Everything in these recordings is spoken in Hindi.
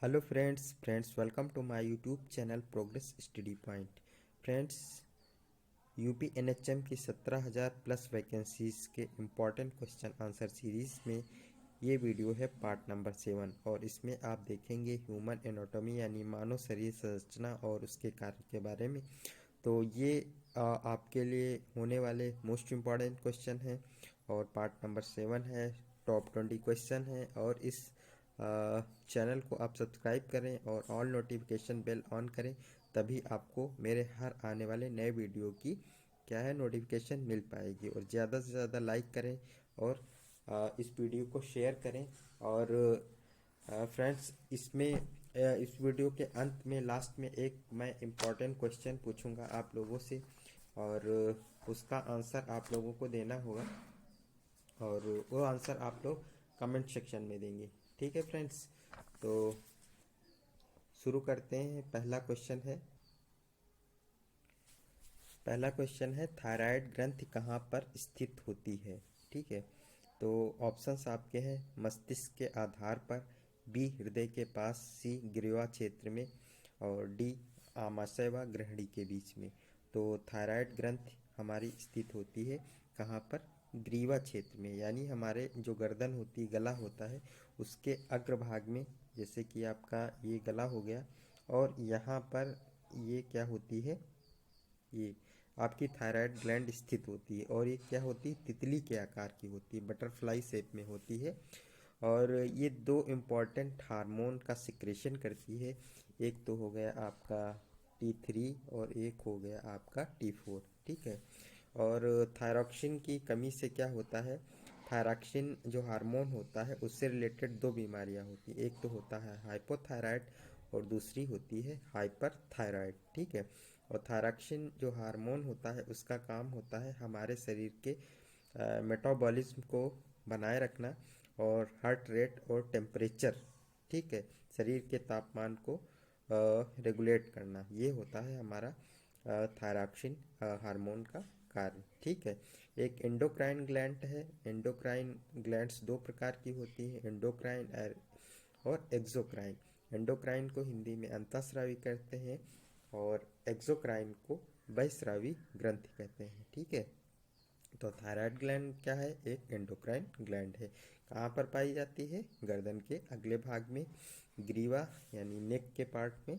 Hello friends welcome to my YouTube channel Progress Study Point. Friends, UP NHM की 17,000 प्लस वैकेंसीज के इम्पॉर्टेंट क्वेश्चन आंसर सीरीज़ में ये वीडियो है पार्ट नंबर 7 और इसमें आप देखेंगे ह्यूमन एनाटॉमी यानी मानव शरीर संरचना और उसके कार्य के बारे में। तो ये आपके लिए होने वाले मोस्ट इम्पॉर्टेंट क्वेश्चन हैं और पार्ट नंबर 7 है, टॉप 20 क्वेश्चन है। और इस चैनल को आप सब्सक्राइब करें और ऑल नोटिफिकेशन बेल ऑन करें, तभी आपको मेरे हर आने वाले नए वीडियो की क्या है नोटिफिकेशन मिल पाएगी। और ज़्यादा से ज़्यादा लाइक करें और इस वीडियो को शेयर करें। और फ्रेंड्स, इस वीडियो के अंत में लास्ट में एक मैं इम्पॉर्टेंट क्वेश्चन पूछूंगा आप लोगों से और उसका आंसर आप लोगों को देना होगा और वो आंसर आप लोग कमेंट सेक्शन में देंगे। ठीक है फ्रेंड्स, तो शुरू करते हैं। पहला क्वेश्चन है थायराइड ग्रंथि कहाँ पर स्थित होती है। ठीक है, तो ऑप्शंस आपके हैं मस्तिष्क के आधार पर, बी हृदय के पास, सी ग्रीवा क्षेत्र में और डी आमाशय व ग्रहणी के बीच में। तो थायराइड ग्रंथि हमारी स्थित होती है कहाँ पर? ग्रीवा क्षेत्र में, यानी हमारे जो गर्दन होती गला होता है उसके अग्रभाग में। जैसे कि आपका ये गला हो गया और यहाँ पर ये क्या होती है, ये आपकी थायराइड ग्लैंड स्थित होती है और ये क्या होती है, तितली के आकार की होती है, बटरफ्लाई शेप में होती है। और ये दो इम्पॉर्टेंट हार्मोन का सिक्रेशन करती है। एक तो हो गया आपका T3 और एक हो गया आपका T4। ठीक है, और थायरॉक्सिन की कमी से क्या होता है, थायरॉक्सिन जो हार्मोन होता है उससे रिलेटेड दो बीमारियां होती हैं। एक तो होता है हाइपोथायराइड और दूसरी होती है हाइपरथायराइड। ठीक है, और थायरॉक्सिन जो हार्मोन होता है उसका काम होता है हमारे शरीर के मेटाबॉलिज्म को बनाए रखना और हार्ट रेट और टेम्परेचर, ठीक है, शरीर के तापमान को रेगुलेट करना। ये होता है हमारा थायरॉक्सिन हार्मोन का कार्य। ठीक है, एक एंडोक्राइन ग्लैंड है। एंडोक्राइन ग्लैंड्स दो प्रकार की होती हैं, एंडोक्राइन और एक्सोक्राइन। एंडोक्राइन को हिंदी में अंतःस्रावी कहते हैं और एक्सोक्राइन को बहिस्रावी ग्रंथि कहते हैं। ठीक है, तो थायराइड ग्लैंड क्या है, एक एंडोक्राइन ग्लैंड है। कहाँ पर पाई जाती है? गर्दन के अगले भाग में, ग्रीवा यानी नेक के पार्ट में।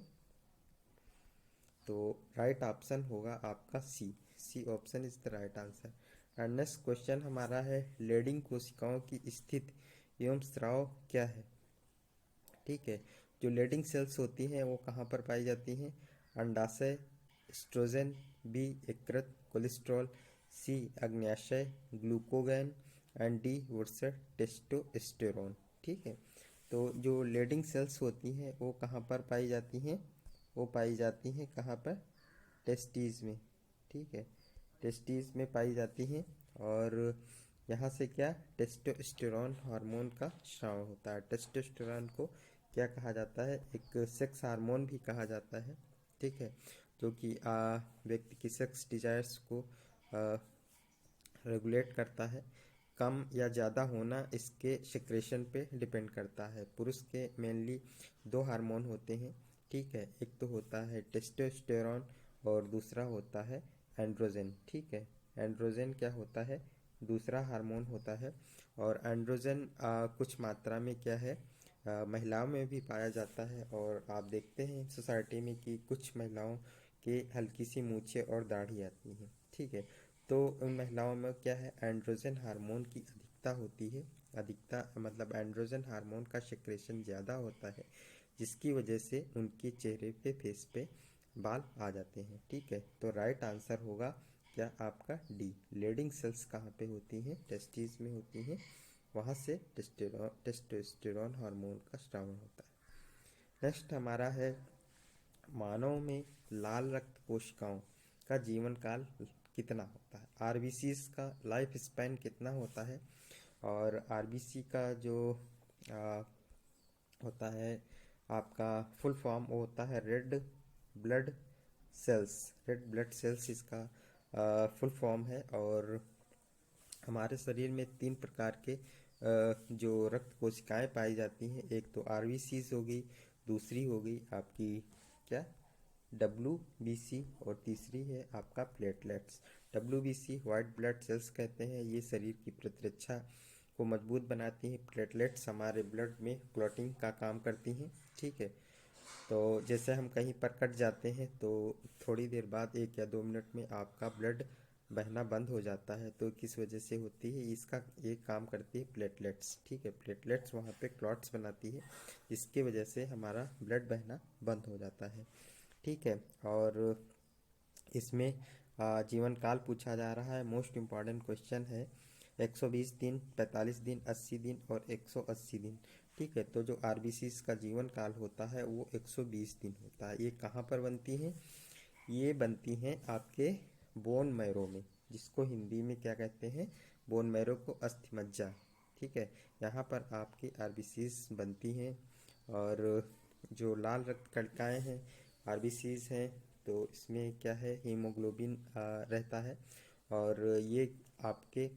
तो राइट ऑप्शन होगा आपका C. C option is the right answer. और नेक्स्ट क्वेश्चन हमारा है लेडिंग कोशिकाओं की स्थिति एवं स्राव क्या है। ठीक है, जो लेडिंग सेल्स होती हैं वो कहाँ पर पाई जाती हैं? अंडाशय, एस्ट्रोजन, बी यकृत कोलेस्ट्रॉल, सी अग्न्याशय ग्लूकोगैन एंड डी वुड्स टेस्टोस्टेरोन। ठीक है, तो जो लेडिंग सेल्स होती हैं वो कहाँ पर पाई जाती हैं? वो पाई जाती हैं कहाँ पर? टेस्टीज में। ठीक है, टेस्टीज में पाई जाती हैं और यहाँ से क्या, टेस्टोस्टेरोन हार्मोन का स्राव होता है। टेस्टोस्टेरोन को क्या कहा जाता है? एक सेक्स हार्मोन भी कहा जाता है। ठीक है, जो कि व्यक्ति की सेक्स डिजायर्स को रेगुलेट करता है। कम या ज़्यादा होना इसके सिक्रेशन पे डिपेंड करता है। पुरुष के मेनली दो हार्मोन होते हैं। ठीक है, एक तो होता है टेस्टोस्टेरोन और दूसरा होता है एंड्रोजन। ठीक है, एंड्रोजन क्या होता है? दूसरा हार्मोन होता है। और एंड्रोजन कुछ मात्रा में क्या है, महिलाओं में भी पाया जाता है। और आप देखते हैं सोसाइटी में कि कुछ महिलाओं के हल्की सी मूछें और दाढ़ी आती हैं। ठीक है, तो उन महिलाओं में क्या है, एंड्रोजन हार्मोन की अधिकता होती है। अधिकता मतलब एंड्रोजन हार्मोन का सिक्रेशन ज़्यादा होता है, जिसकी वजह से उनके चेहरे पे, फेस पे बाल आ जाते हैं। ठीक है, तो राइट आंसर होगा क्या आपका डी। लेडिंग सेल्स कहाँ पे होती हैं? टेस्टिस में होती हैं, वहाँ से टेस्टोस्टेरोन हार्मोन का स्राव होता है। नेक्स्ट हमारा है मानव में लाल रक्त कोशिकाओं का जीवन काल कितना होता है। आरबीसीज का लाइफ स्पैन कितना होता है? और आरबीसी का जो आ, होता है आपका फुल फॉर्म, वो होता है red blood cells. Red blood cells इसका फुल फॉर्म है। और हमारे शरीर में तीन प्रकार के जो रक्त कोशिकाएं पाई जाती हैं। एक तो आरबीसीज होगी, दूसरी हो गई आपकी क्या, WBC, और तीसरी है आपका platelets. WBC white blood cells कहते हैं, ये शरीर की प्रतिरक्षा को मजबूत बनाती हैं। प्लेटलेट्स हमारे ब्लड में क्लॉटिंग का काम करती हैं, ठीक है। तो जैसे हम कहीं पर कट जाते हैं तो थोड़ी देर बाद 1 या 2 मिनट में आपका ब्लड बहना बंद हो जाता है, तो किस वजह से होती है, इसका ये काम करती है प्लेटलेट्स, ठीक है। प्लेटलेट्स वहाँ पे क्लॉट्स बनाती है, इसकी वजह से हमारा ब्लड बहना बंद हो जाता है, ठीक है। और इसमें जीवन काल पूछा जा रहा है, मोस्ट इम्पॉर्टेंट क्वेश्चन है। 120 दिन, 45 दिन, 80 दिन और 180 दिन, ठीक है। तो जो आरबीसीज का जीवन काल होता है वो 120 दिन होता है। ये कहाँ पर बनती हैं, ये बनती हैं आपके बोन मैरो में, जिसको हिंदी में क्या कहते हैं, बोन मैरो को अस्थि मज्जा, ठीक है। यहाँ पर आपकी आरबीसीज बनती हैं। और जो लाल रक्त कणिकाएँ हैं आरबीसीज हैं, तो इसमें क्या है, हीमोग्लोबिन रहता है। और ये आपके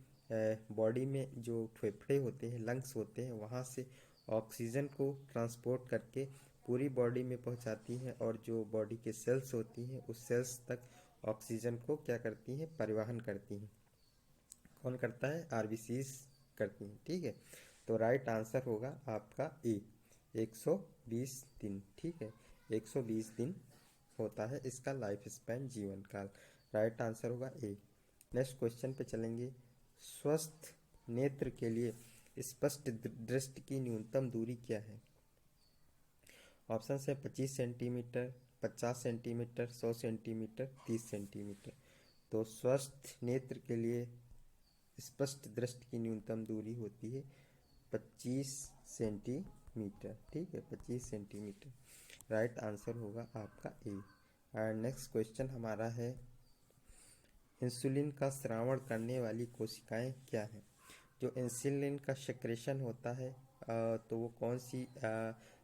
बॉडी में जो फेफड़े होते हैं, लंग्स होते हैं, वहाँ से ऑक्सीजन को ट्रांसपोर्ट करके पूरी बॉडी में पहुंचाती हैं, और जो बॉडी के सेल्स होती हैं उस सेल्स तक ऑक्सीजन को क्या करती हैं, परिवहन करती हैं। कौन करता है, आरबीसीज करती हैं, ठीक है। तो राइट आंसर होगा आपका ए, 120 दिन, ठीक है। 120 दिन होता है इसका लाइफ स्पैन, जीवन काल। राइट आंसर होगा ए। नेक्स्ट क्वेश्चन पे चलेंगे। स्वस्थ नेत्र के लिए स्पष्ट दृष्टि की न्यूनतम दूरी क्या है? ऑप्शन है 25 सेंटीमीटर, 50 सेंटीमीटर, 100 सेंटीमीटर, 30 सेंटीमीटर। तो स्वस्थ नेत्र के लिए स्पष्ट दृष्टि की न्यूनतम दूरी होती है 25 सेंटीमीटर, ठीक है, 25 सेंटीमीटर। राइट आंसर होगा आपका ए। एंड नेक्स्ट क्वेश्चन हमारा है, इंसुलिन का स्रावण करने वाली कोशिकाएं क्या हैं? जो इंसुलिन का सेक्रेशन होता है तो वो कौन सी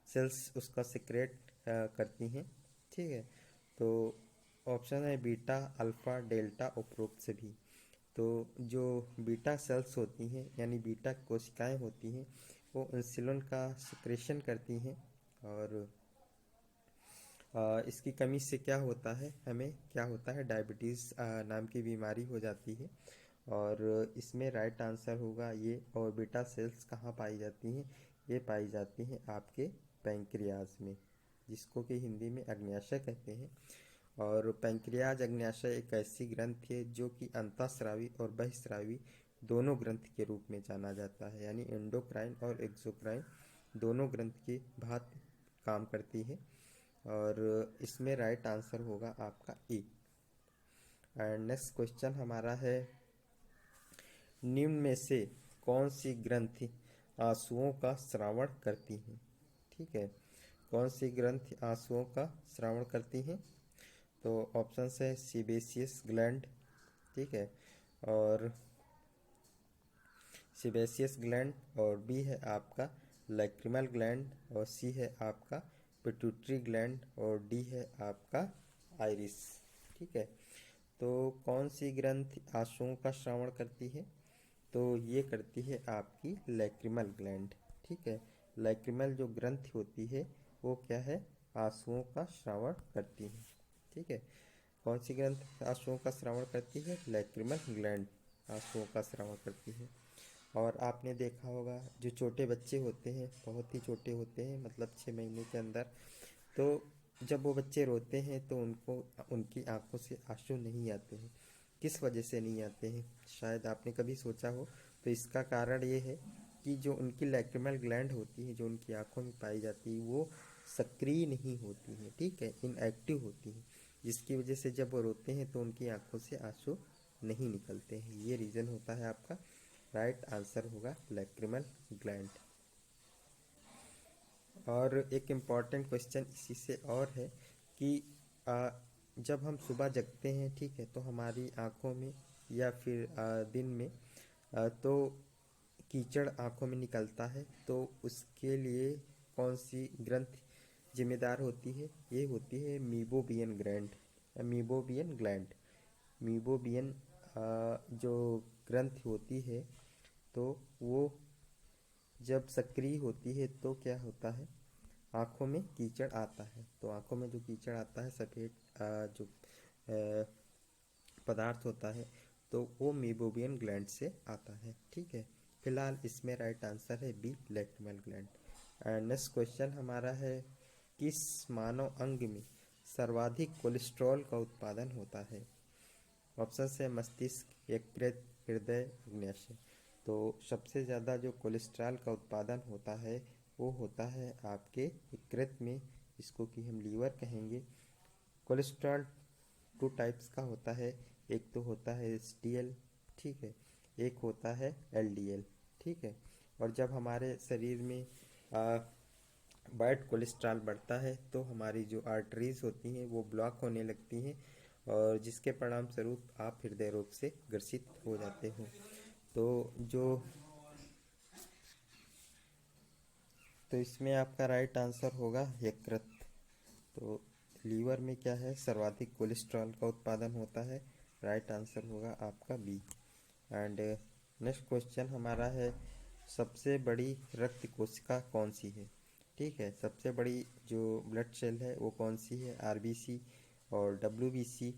सेल्स उसका सिक्रेट करती हैं, ठीक है। तो ऑप्शन है बीटा, अल्फा, डेल्टा, उपरोक्त से भी। तो जो बीटा सेल्स होती हैं यानी बीटा कोशिकाएं होती हैं वो इंसुलिन का सिक्रेशन करती हैं। और इसकी कमी से क्या होता है, हमें क्या होता है, डायबिटीज़ नाम की बीमारी हो जाती है। और इसमें राइट आंसर होगा ये। और बीटा सेल्स कहाँ पाई जाती हैं, ये पाई जाती हैं आपके पैंक्रियाज में, जिसको कि हिंदी में अग्न्याशय कहते हैं। और पैंक्रियाज अग्न्याशय एक ऐसी ग्रंथि है जो कि अंतःस्रावी और बहिःस्रावी दोनों ग्रंथि के रूप में जाना जाता है, यानी एंडोक्राइन और एक्सोक्राइन दोनों ग्रंथि की भांति काम करती है। और इसमें राइट आंसर होगा आपका ए। एंड नेक्स्ट क्वेश्चन हमारा है, निम्न में से कौन सी ग्रंथि आंसुओं का स्रावण करती हैं, ठीक है। कौन सी ग्रंथि आंसुओं का स्रावण करती हैं? तो ऑप्शन है सीबेसियस ग्लैंड, ठीक है, और सीबेसियस ग्लैंड, और बी है आपका लैक्रिमल ग्लैंड, और सी है आपका पिट्यूटरी ग्लैंड, और डी है आपका आइरिस, ठीक है। तो कौन सी ग्रंथि आंसुओं का श्रावण करती है? तो ये करती है आपकी लैक्रिमल ग्लैंड, ठीक है। लैक्रिमल जो ग्रंथि होती है वो क्या है, आंसुओं का श्रावण करती है, ठीक है। कौन सी ग्रंथि आंसुओं का श्रावण करती है? लैक्रिमल ग्लैंड आंसुओं का श्रावण करती है। और आपने देखा होगा जो छोटे बच्चे होते हैं, बहुत ही छोटे होते हैं, मतलब 6 महीने के अंदर, तो जब वो बच्चे रोते हैं तो उनको उनकी आंखों से आंसू नहीं आते हैं। किस वजह से नहीं आते हैं, शायद आपने कभी सोचा हो। तो इसका कारण ये है कि जो उनकी लैक्रिमल ग्लैंड होती है, जो उनकी आंखों में पाई जाती है, वो सक्रिय नहीं होती है, ठीक है, इनएक्टिव होती है, जिसकी वजह से जब वो रोते हैं तो उनकी आंखों से आंसू नहीं निकलते हैं। ये रीज़न होता है आपका। राइट आंसर होगा लैक्रिमल ग्लैंड। और एक इम्पॉर्टेंट क्वेश्चन इसी से और है कि जब हम सुबह जगते हैं, ठीक है, तो हमारी आँखों में या फिर दिन में तो कीचड़ आँखों में निकलता है, तो उसके लिए कौन सी ग्रंथि जिम्मेदार होती है? ये होती है मीबोबियन ग्लैंड, मीबोबियन ग्लैंड। मीबोबियन जो ग्रंथि होती है तो वो जब सक्रिय होती है तो क्या होता है, आँखों में कीचड़ आता है। तो आँखों में जो कीचड़ आता है, सफ़ेद जो पदार्थ होता है, तो वो मीबोबियन ग्लैंड से आता है। ठीक है, फिलहाल इसमें राइट आंसर है b, lacrimal gland. And next question हमारा है, किस मानव अंग में सर्वाधिक कोलेस्ट्रॉल का उत्पादन होता है? ऑप्शन है मस्तिष्क, यकृत, हृदय, अग्न्याशय। तो सबसे ज़्यादा जो कोलेस्ट्रॉल का उत्पादन होता है वो होता है आपके यकृत में, जिसको कि हम लीवर कहेंगे। कोलेस्ट्रॉल टू टाइप्स का होता है, एक तो होता है एचडीएल, ठीक है, एक होता है एलडीएल, ठीक है। और जब हमारे शरीर में बैड कोलेस्ट्रॉल बढ़ता है तो हमारी जो आर्टरीज होती हैं वो ब्लॉक होने लगती हैं, और जिसके परिणाम स्वरूप आप हृदय रोग से ग्रसित हो जाते हो। तो जो तो इसमें आपका राइट आंसर होगा यकृत। तो लीवर में क्या है, सर्वाधिक कोलेस्ट्रॉल का उत्पादन होता है। राइट आंसर होगा आपका बी। एंड नेक्स्ट क्वेश्चन हमारा है, सबसे बड़ी रक्त कोशिका कौन सी है? ठीक है, सबसे बड़ी जो ब्लड सेल है वो कौन सी है? आरबीसी और डब्ल्यूबीसी,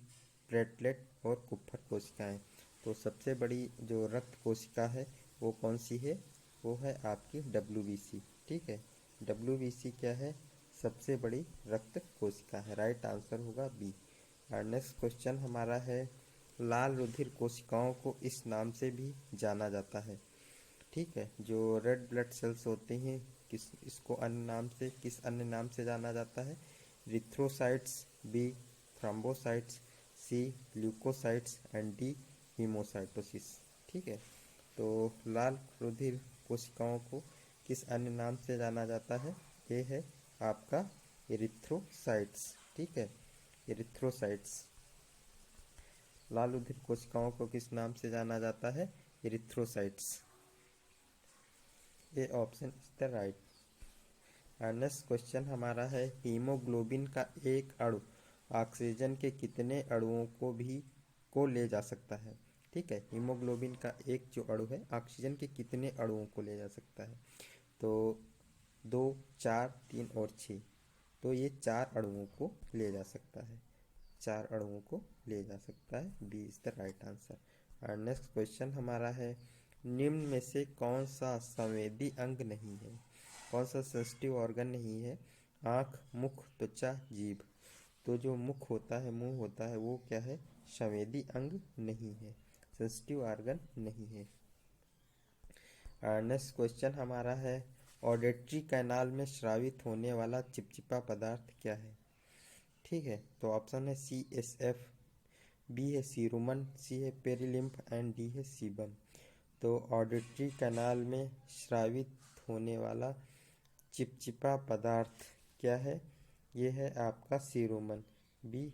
प्लेटलेट और कुप्फर कोशिकाएं। तो सबसे बड़ी जो रक्त कोशिका है वो कौन सी है? वो है आपकी डब्ल्यूबीसी। ठीक है, डब्ल्यूबीसी क्या है? सबसे बड़ी रक्त कोशिका है। राइट आंसर होगा बी। और नेक्स्ट क्वेश्चन हमारा है, लाल रुधिर कोशिकाओं को इस नाम से भी जाना जाता है। ठीक है, जो रेड ब्लड सेल्स होते हैं, किस अन्य नाम से जाना जाता है? Erythrocytes, B thrombocytes, C leukocytes and D hemocytosis. ठीक है, तो लाल रुधिर कोशिकाओं को किस अन्य नाम से जाना जाता है? ये है आपका एरिथ्रोसाइट्स। ठीक है, एरिथ्रोसाइट्स। लाल रुधिर कोशिकाओं को किस नाम से जाना जाता है? एरिथ्रोसाइट्स। ये option is the right. Next question हमारा है, हीमोग्लोबिन का एक अणु ऑक्सीजन के कितने अणुओं को ले जा सकता है? ठीक है, हीमोग्लोबिन का एक जो अणु है ऑक्सीजन के कितने अणुओं को ले जा सकता है? तो 2, 4, 3 और 6। तो ये 4 अणुओं को ले जा सकता है, 4 अणुओं को ले जा सकता है। B is the right answer. और नेक्स्ट क्वेश्चन हमारा है, निम्न में से कौन सा संवेदी अंग नहीं है? कौन सा सेंसिटिव ऑर्गन नहीं है? आँख, मुख, त्वचा, जीभ। तो जो मुख होता है, मुंह होता है, वो क्या है? संवेदी अंग नहीं है, सेंसिटिव ऑर्गन नहीं है। नेक्स्ट क्वेश्चन हमारा है, ऑडिटरी कैनाल में स्रावित होने वाला चिपचिपा पदार्थ क्या है? ठीक है, तो ऑप्शन है CSF, बी है सीरुमन, सी है पेरिलिम्फ एंड डी है सीबम। तो ऑडिटरी कैनाल में स्रावित होने वाला चिपचिपा पदार्थ क्या है? ये है आपका सीरुमन। B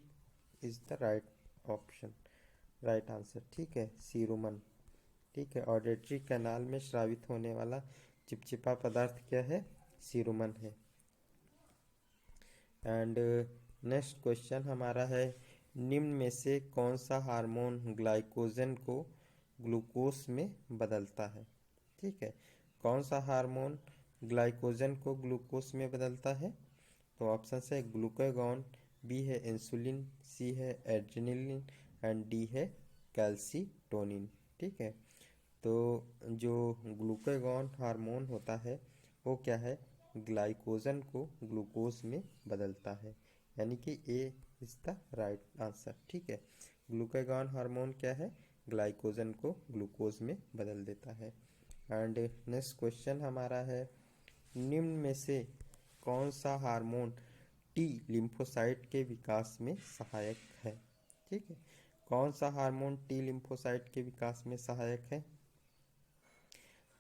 is the right option, right answer. ठीक है, सीरुमन। ठीक है, ऑडिटरी कैनाल में स्रावित होने वाला चिपचिपा पदार्थ क्या है? सीरुमन है। एंड नेक्स्ट क्वेश्चन हमारा है, निम्न में से कौन सा हार्मोन ग्लाइकोजन को ग्लूकोज में बदलता है? ठीक है, कौन सा हार्मोन ग्लाइकोजन को ग्लूकोज में बदलता है? तो ऑप्शन है ग्लूकागॉन, बी है इंसुलिन, सी है एड्रेनलिन एंड डी है कैल्सीटोनिन। ठीक है, तो जो ग्लूकागॉन हार्मोन होता है वो क्या है? ग्लाइकोजन को ग्लूकोज में बदलता है, यानी कि ए इज द राइट आंसर। ठीक है, ग्लूकागॉन हार्मोन क्या है? ग्लाइकोजन को ग्लूकोज में बदल देता है। एंड नेक्स्ट क्वेश्चन हमारा है, निम्न में से कौन सा हार्मोन टी लिम्फोसाइट के विकास में सहायक है? ठीक है, कौन सा हार्मोन टी लिम्फोसाइट के विकास में सहायक है?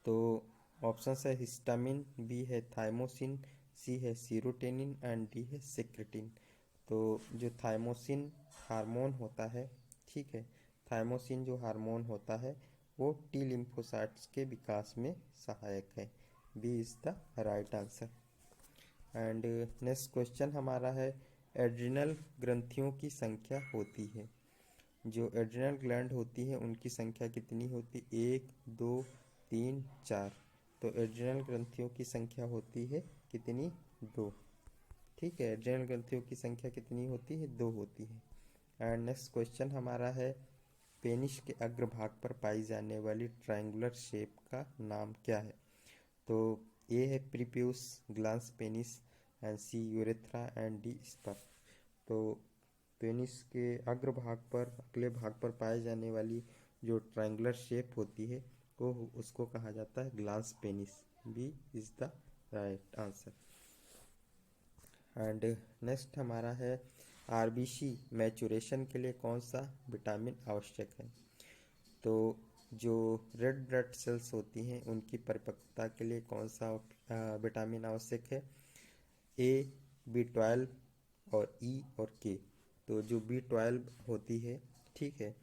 तो ऑप्शन है हिस्टामिन, बी है थाइमोसिन, सी है सीरोटेनिन एंड डी है सेक्रेटिन। तो जो थाइमोसिन हार्मोन होता है, ठीक है, थाइमोसिन जो हार्मोन होता है वो टी लिम्फोसाइट्स के विकास में सहायक है। B is the right answer. And next question हमारा है, एड्रिनल ग्रंथियों की संख्या होती है, जो एड्रिनल ग्लैंड होती है उनकी संख्या कितनी होती? 1, 2, 3, 4। तो एड्रिनल ग्रंथियों की संख्या होती है कितनी? 2। ठीक है। जटिल ग्रंथियों की संख्या कितनी होती है? 2 होती है। एंड नेक्स्ट क्वेश्चन हमारा है पेनिस के अग्रभाग पर पाई जाने वाली ट्रायंगुलर शेप का नाम क्या है? तो ए है prepuce, glans penis, and c urethra, and d sperm. तो पेनिस के अग्रभाग पर, अगले भाग पर पाए जाने वाली जो ट्रायंगुलर शेप होती है वो उसको कहा जाता है glans penis. B is the right answer. And next हमारा है आरबीसी मैचुरेशन के लिए कौन सा विटामिन आवश्यक है? तो जो रेड ब्लड सेल्स होती हैं उनकी परिपक्वता के लिए कौन सा विटामिन आवश्यक है? ए, B12 और ई और के। तो जो B12 होती है, ठीक है,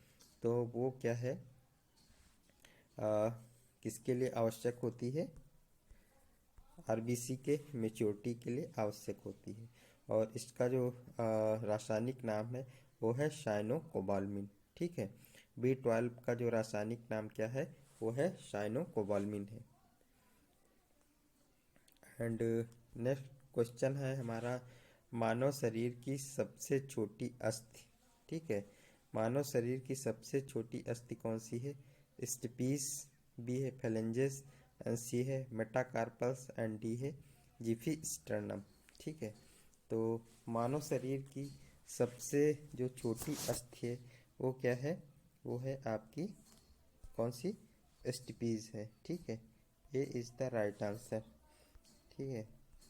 तो वो क्या है, किसके लिए आवश्यक होती है? आरबीसी के मेच्योरिटी के लिए आवश्यक होती है। और इसका जो रासायनिक नाम है वो है साइनोकोबाल्मिन। ठीक है। B12 का जो रासायनिक नाम क्या है? वो है साइनोकोबाल्मिन है। एंड नेक्स्ट क्वेश्चन है हमारा मानव शरीर की सबसे छोटी अस्थि। ठीक है। मानव शरीर की सबसे छोटी अस्थि कौन सी है? स्टेपीस, बी है फेलेंजेस, एंड सी है मेटाकार्पस, एंड डी है जिफी स्टर्नम। ठीक है। तो मानव शरीर की सबसे जो छोटी अस्थि है वो क्या है? वो है आपकी कौन सी? स्टेपीज है। ठीक है। ए इज द राइट आंसर। ठीक है।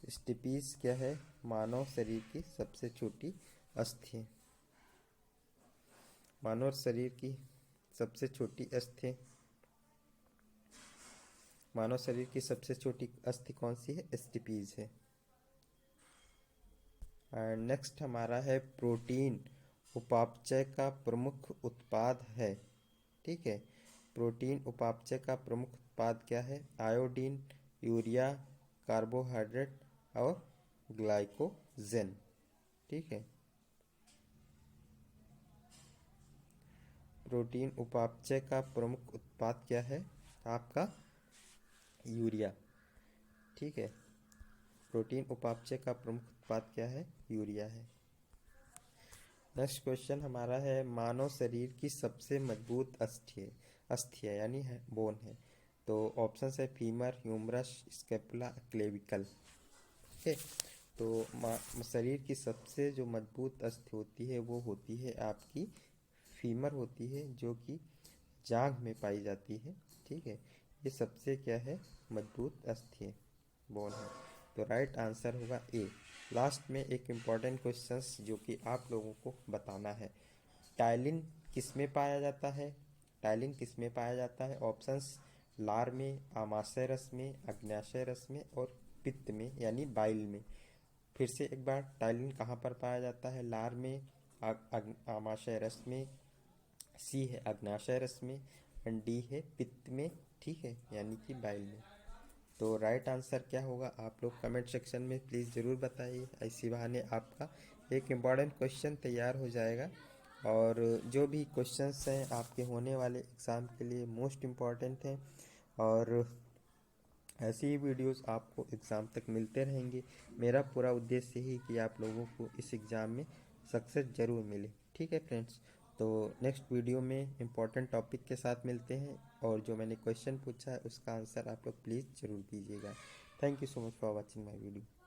स्टेपीज क्या है? मानव शरीर की सबसे छोटी अस्थि है। मानव शरीर की सबसे छोटी अस्थि, मानव शरीर की सबसे छोटी अस्थि कौन सी है? स्टेपीज है। एंड नेक्स्ट हमारा है प्रोटीन उपापचय का प्रमुख उत्पाद है। ठीक है। प्रोटीन उपापचय का प्रमुख उत्पाद क्या है? आयोडीन, यूरिया, कार्बोहाइड्रेट और ग्लाइकोजन। ठीक है। प्रोटीन उपापचय का प्रमुख उत्पाद क्या है आपका? यूरिया। ठीक है। प्रोटीन उपापचय का प्रमुख उत्पाद क्या है? यूरिया है। नेक्स्ट क्वेश्चन हमारा है मानव शरीर की सबसे मजबूत अस्थियां यानी है बोन है। तो ऑप्शन है फीमर, ह्यूमरस, स्कैपुला, क्लेविकल। ठीक है। तो शरीर की सबसे जो मजबूत अस्थि होती है वो होती है आपकी फीमर होती है, जो कि जांघ में पाई जाती है। ठीक है। ये सबसे क्या है? मजबूत अस्थि है, बोन है। तो राइट आंसर होगा ए। लास्ट में एक इम्पॉर्टेंट क्वेश्चंस जो कि आप लोगों को बताना है। टाइलिन किस में पाया जाता है? टाइलिन किस में पाया जाता है? ऑप्शंस लार में, आमाशय रस में, अग्न्याशय रस में और पित्त में यानी बाइल में। फिर से एक बार, टाइलिन कहाँ पर पाया जाता है? लार में, आमाशय रस में, सी है अग्न्याशय रस में, एंड डी है पित्त में। ठीक है, यानी कि बाइल में। तो राइट आंसर क्या होगा आप लोग कमेंट सेक्शन में प्लीज़ ज़रूर बताइए। इसी बहाने आपका एक इम्पॉर्टेंट क्वेश्चन तैयार हो जाएगा। और जो भी क्वेश्चंस हैं आपके होने वाले एग्ज़ाम के लिए मोस्ट इम्पॉर्टेंट हैं। और ऐसी ही वीडियोस आपको एग्ज़ाम तक मिलते रहेंगे। मेरा पूरा उद्देश्य यही कि आप लोगों को इस एग्ज़ाम में सक्सेस ज़रूर मिले। ठीक है फ्रेंड्स। तो नेक्स्ट वीडियो में इम्पॉर्टेंट टॉपिक के साथ मिलते हैं। और जो मैंने क्वेश्चन पूछा है उसका आंसर आप लोग प्लीज़ ज़रूर दीजिएगा। Thank you so much for watching my video.